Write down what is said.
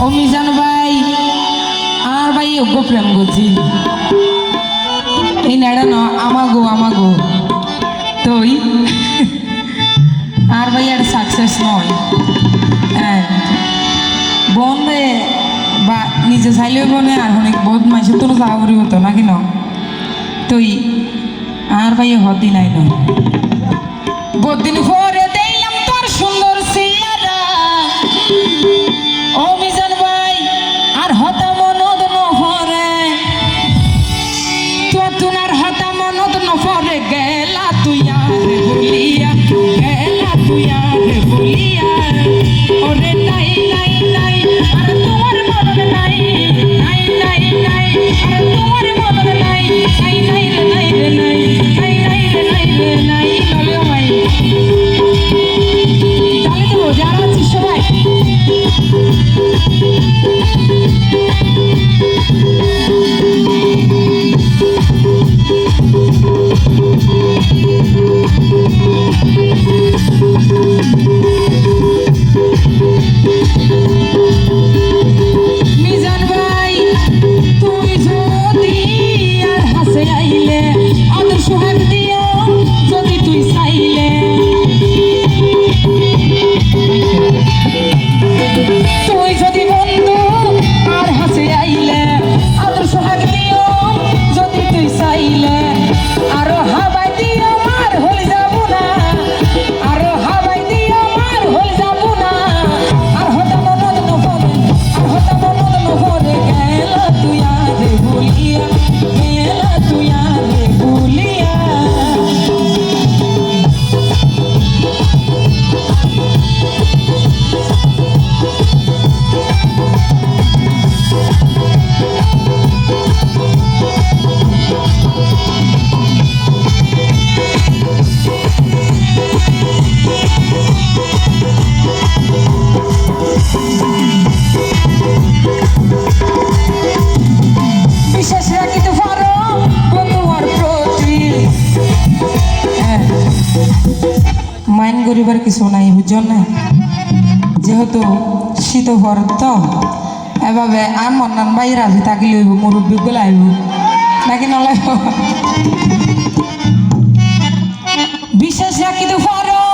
মিজান ভাই আর ভাই ওগো প্রেম করছি এই নেড়া ন আমাগো তুই আর ভাই আর সাকসেস নয় বন্ধে বা নিজে চাইলেও বনে আর অনেক বহুত মাইসে তোর যাওয়া করি হতো নাকি ন তুই আর ভাই হদি নাই ন বহুত দিন পরে দেখলাম তোর সুন্দর চেহারা ও মিজান ভাই আর হতা মনদ নহরে তো তুনার হতা মনদ নহরে গেলা তুই আর বলিয়া ওরে নাই নাই নাই আর তোমার মনদ নাই নাই নাই নাই আর তোমার মনদ নাই নাই নাই রে নাই রে নাই নাই নাই রে নাই রে নাই নলে ভাই তাহলে তো যারা আছিস সবাই মিজান ভাই তুই যদি আর হাসে আইলে আদর সোহাগ দিও যদি তুই চাইলে তুই যদি বন্ধু আর হাসে আইলে আদর সোহাগ দিও যদি তুই চাইলে আরো হাবাই দিও মার হল যাব না আরো হাবাই দিও মার হল যাব না আর হতা মনদ নহরে আর হতা মনদ নহরে গেলা তুই আরে ভুলিয়া গেলা তুই আরে ভুলিয়া বিশেষ রাখিতে পারো বন্ধুর প্রতি মাইন করিবার কিছু নাই বুঝছো না যেহেতু শীত ভর তো এভাবে আর মন্নান ভাই রাজি থাকি লইব মুরব্বী গুলো আইব নাকি নলাইব বিশেষ রাখিতে পারো